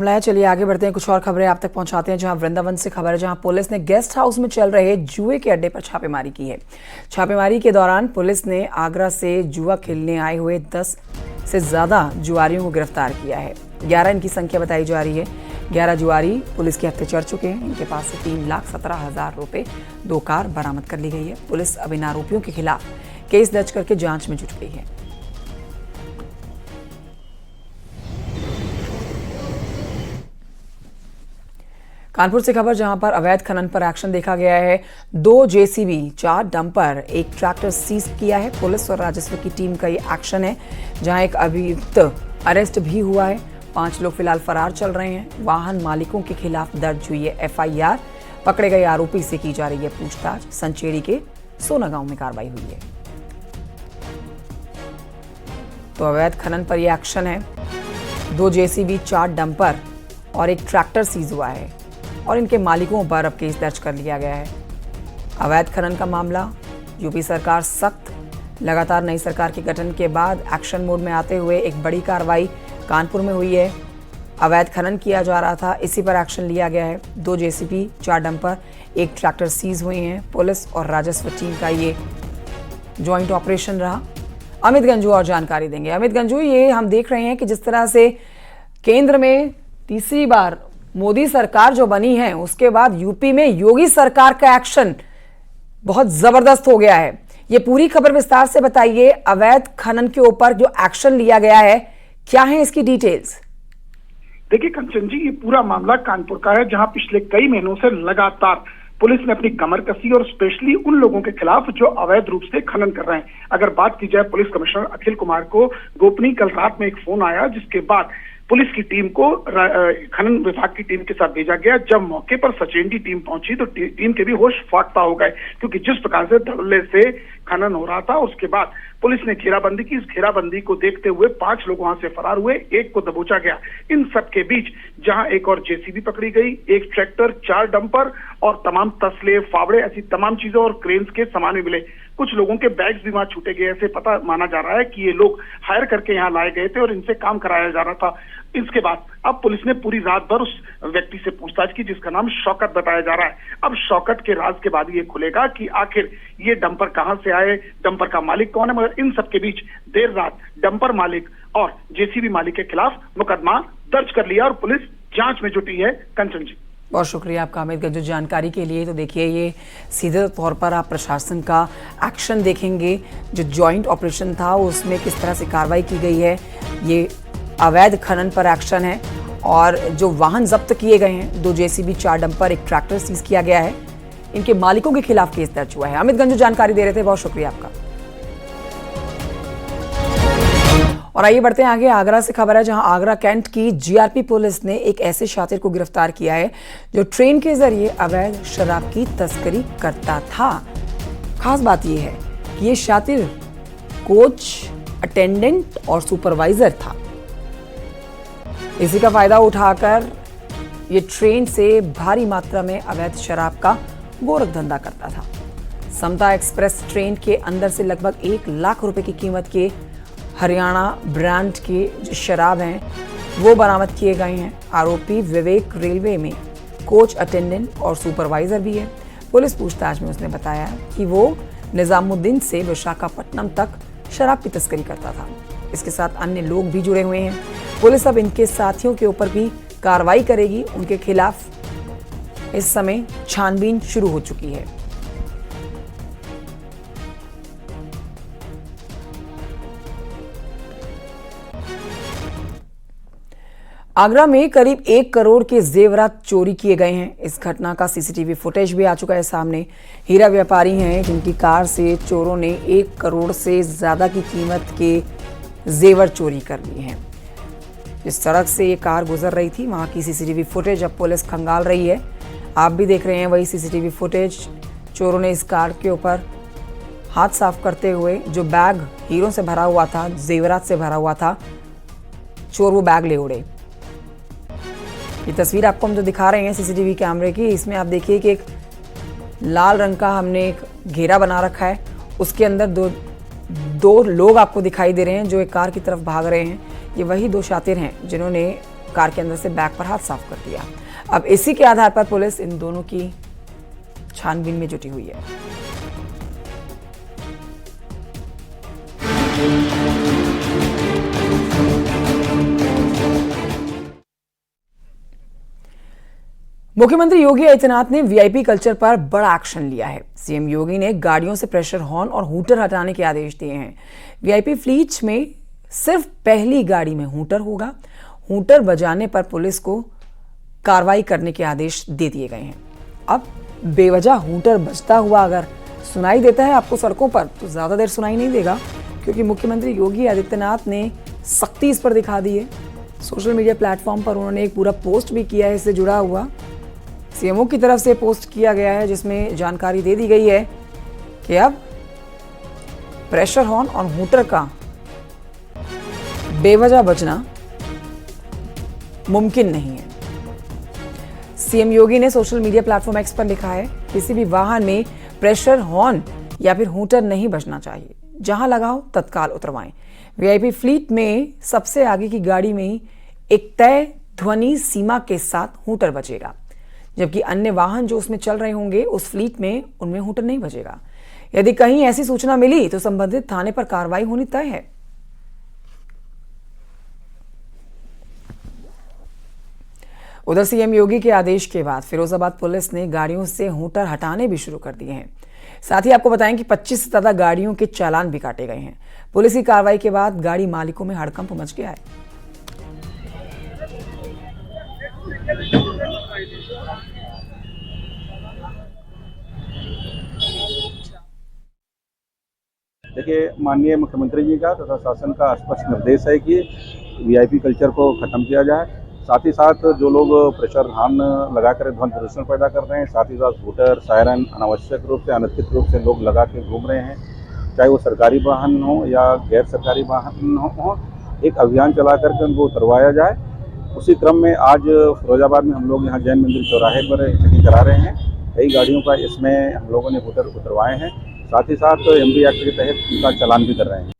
मामला है। चलिए आगे बढ़ते हैं, कुछ और खबरें आप तक पहुंचाते हैं। जहां वृंदावन से खबर है, जहां पुलिस ने गेस्ट हाउस में चल रहे जुए के अड्डे पर छापेमारी की है। छापेमारी के दौरान पुलिस ने आगरा से जुआ खेलने आए हुए 10 से ज्यादा जुआरियों को गिरफ्तार किया है। 11 इनकी संख्या बताई जा रही है। 11 जुआरी पुलिस के हत्थे चढ़ चुके हैं। इनके पास से 3,17,000 रुपए, 2 कार बरामद कर ली गई है। पुलिस अब इन आरोपियों के खिलाफ केस दर्ज करके जांच में जुट गई है। कानपुर से खबर, जहां पर अवैध खनन पर एक्शन देखा गया है। 2 जेसीबी, 4 डंपर, एक ट्रैक्टर सीज किया है। पुलिस और राजस्व की टीम का ये एक्शन है, जहां एक अभियुक्त अरेस्ट भी हुआ है। 5 लोग फिलहाल फरार चल रहे हैं। वाहन मालिकों के खिलाफ दर्ज हुई है FIR। पकड़े गए आरोपी से की जा रही है पूछताछ। संचेड़ी के सोना गांव में कार्रवाई हुई है। तो अवैध खनन पर यह एक्शन है। 2 जेसीबी, 4 डंपर और एक ट्रैक्टर सीज हुआ है और इनके मालिकों पर अब केस दर्ज कर लिया गया है। अवैध खनन का मामला, यूपी सरकार सख्त। लगातार नई सरकार के गठन के बाद एक्शन मोड में आते हुए एक बड़ी कार्रवाई कानपुर में हुई है। अवैध खनन किया जा रहा था, इसी पर एक्शन लिया गया है। 2 जेसीबी, 4 डंपर, एक ट्रैक्टर सीज हुए हैं। पुलिस और राजस्व टीम का ये ज्वाइंट ऑपरेशन रहा। अमित गंजू और जानकारी देंगे। अमित गंजू, ये हम देख रहे हैं कि जिस तरह से केंद्र में तीसरी बार मोदी सरकार जो बनी है, उसके बाद यूपी में योगी सरकार का एक्शन बहुत जबरदस्त हो गया है। ये पूरी खबर विस्तार से बताइए। अवैध खनन के ऊपर जो एक्शन लिया गया है, क्या है इसकी डिटेल्स? देखिए कंचन जी, ये पूरा मामला कानपुर का है, जहां पिछले कई महीनों से लगातार पुलिस ने अपनी कमर कसी और स्पेशली उन लोगों के खिलाफ जो अवैध रूप से खनन कर रहे हैं। अगर बात की जाए, पुलिस कमिश्नर अखिल कुमार को गोपनीय कल रात में एक फोन आया, जिसके बाद पुलिस की टीम को खनन विभाग की टीम के साथ भेजा गया। जब मौके पर सचिन की टीम पहुंची तो टीम के भी होश फाख्ता हो गए, क्योंकि जिस प्रकार से धड़ल्ले से खनन हो रहा था, उसके बाद पुलिस ने घेराबंदी की। इस घेराबंदी को देखते हुए 5 लोग वहां से फरार हुए, एक को दबोचा गया। इन सब के बीच जहां एक और जेसीबी पकड़ी गई, एक ट्रैक्टर, 4 डंपर और तमाम तसले, फावड़े, ऐसी तमाम चीजों और क्रेन्स के सामान भी मिले। कुछ लोगों के बैग्स भी वहां छूटे गए। ऐसे पता माना जा रहा है कि ये लोग हायर करके यहाँ लाए गए थे और इनसे काम कराया जा रहा था। इसके बाद अब पुलिस ने पूरी रात भर उस व्यक्ति से पूछताछ की, जिसका नाम शौकत बताया जा रहा है। अब शौकत के राज के बाद ये खुलेगा कि आखिर ये डंपर कहां से आए, डंपर का मालिक कौन है। मगर इन सब के बीच देर रात डंपर मालिक और जेसीबी मालिक के खिलाफ मुकदमा दर्ज कर लिया और पुलिस जांच में जुटी है। कंचन जी, बहुत शुक्रिया आपका अमित गंजू जानकारी के लिए। तो देखिए, ये सीधे तौर पर आप प्रशासन का एक्शन देखेंगे। जो जॉइंट ऑपरेशन था उसमें किस तरह से कार्रवाई की गई है। ये अवैध खनन पर एक्शन है और जो वाहन जब्त किए गए हैं, 2 जेसीबी, 4 डंपर, एक ट्रैक्टर सीज किया गया है। इनके मालिकों के खिलाफ केस दर्ज हुआ है। अमित गंजू जानकारी दे रहे थे, बहुत शुक्रिया आपका। और आइए बढ़ते हैं आगे। आगरा से खबर है, जहां आगरा कैंट की GRP पुलिस ने एक ऐसे शातिर को गिरफ्तार किया है जो ट्रेन के जरिए अवैध शराब की तस्करी करता था। खास बात यह है कि ये शातिर कोच, अटेंडेंट और सुपरवाइजर था। इसी का फायदा उठाकर ये ट्रेन से भारी मात्रा में अवैध शराब का गोरख धंधा करता था। समता एक्सप्रेस ट्रेन के अंदर से लगभग 1 लाख रुपए की कीमत के हरियाणा ब्रांड के जो शराब हैं वो बरामद किए गए हैं। आरोपी विवेक रेलवे में कोच, अटेंडेंट और सुपरवाइजर भी है। पुलिस पूछताछ में उसने बताया कि वो निजामुद्दीन से विशाखापट्टनम तक शराब की तस्करी करता था। इसके साथ अन्य लोग भी जुड़े हुए हैं। पुलिस अब इनके साथियों के ऊपर भी कार्रवाई करेगी। उनके खिलाफ इस समय छानबीन शुरू हो चुकी है। आगरा में करीब 1 करोड़ के जेवरात चोरी किए गए हैं। इस घटना का CCTV फुटेज भी आ चुका है सामने। हीरा व्यापारी हैं जिनकी कार से चोरों ने 1 करोड़ से ज्यादा की कीमत के जेवर चोरी कर लिए हैं। जिस सड़क से ये कार गुजर रही थी, वहां की CCTV फुटेज अब पुलिस खंगाल रही है। आप भी देख रहे हैं वही CCTV फुटेज। चोरों ने इस कार के ऊपर हाथ साफ करते हुए जो बैग हीरों से भरा हुआ था, जेवरात से भरा हुआ था, चोर वो बैग ले उड़े। ये तस्वीर आपको हम जो दिखा रहे हैं CCTV कैमरे की, इसमें आप देखिए कि एक लाल रंग का हमने एक घेरा बना रखा है। उसके अंदर दो लोग आपको दिखाई दे रहे हैं जो एक कार की तरफ भाग रहे हैं। ये वही 2 शातिर हैं जिन्होंने कार के अंदर से बैग पर हाथ साफ कर दिया। अब इसी के आधार पर पुलिस इन दोनों की छानबीन में जुटी हुई है। मुख्यमंत्री योगी आदित्यनाथ ने वीआईपी कल्चर पर बड़ा एक्शन लिया है। सीएम योगी ने गाड़ियों से प्रेशर हॉर्न और हूटर हटाने के आदेश दिए हैं। वीआईपी फ्लीट में सिर्फ पहली गाड़ी में हूटर होगा। हूटर बजाने पर पुलिस को कार्रवाई करने के आदेश दे दिए गए हैं। अब बेवजह हूटर बजता हुआ अगर सुनाई देता है आपको सड़कों पर, तो ज्यादा देर सुनाई नहीं देगा, क्योंकि मुख्यमंत्री योगी आदित्यनाथ ने सख्ती इस पर दिखा दी है। सोशल मीडिया प्लेटफॉर्म पर उन्होंने एक पूरा पोस्ट भी किया है इससे जुड़ा हुआ। सीएमओ की तरफ से पोस्ट किया गया है जिसमें जानकारी दे दी गई है कि अब प्रेशर हॉर्न और हूटर का बेवजह बजना मुमकिन नहीं है। सीएम योगी ने सोशल मीडिया प्लेटफॉर्म एक्स पर लिखा है, किसी भी वाहन में प्रेशर हॉर्न या फिर हूटर नहीं बजना चाहिए। जहां लगाओ तत्काल उतरवाएं। वीआईपी फ्लीट में सबसे आगे की गाड़ी में ही एक तय ध्वनि सीमा के साथ हूटर बजेगा, जबकि अन्य वाहन जो उसमें चल रहे होंगे उस फ्लीट में उनमें हूटर नहीं बजेगा। यदि कहीं ऐसी सूचना मिली तो संबंधित थाने पर कार्रवाई होनी तय है। उधर सीएम योगी के आदेश के बाद फिरोजाबाद पुलिस ने गाड़ियों से हूटर हटाने भी शुरू कर दिए हैं। साथ ही आपको बताएं कि 25 से ज्यादा गाड़ियों के चालान भी काटे गए हैं। पुलिस की कार्रवाई के बाद गाड़ी मालिकों में हड़कंप मच गया है। देखिए, माननीय मुख्यमंत्री जी का तथा शासन का स्पष्ट निर्देश है कि वीआईपी कल्चर को खत्म किया जाए। साथ ही साथ जो लोग प्रेशर हॉर्न लगाकर ध्वनि प्रदूषण पैदा कर रहे हैं, साथ ही साथ हूटर, सायरन अनावश्यक रूप से, अनधिकृत रूप से लोग लगा के घूम रहे हैं, चाहे वो सरकारी वाहन हो या गैर सरकारी वाहन हो, एक अभियान चला करके उनको उतरवाया जाए। उसी क्रम में आज फिरोजाबाद में हम लोग यहाँ जैन मंदिर चौराहे पर चेकिंग करा रहे हैं। कई गाड़ियों का इसमें हम लोगों ने हूटर उतरवाए हैं। साथ ही साथ एमवी एक्ट के तहत उनका चालान भी कर रहे हैं।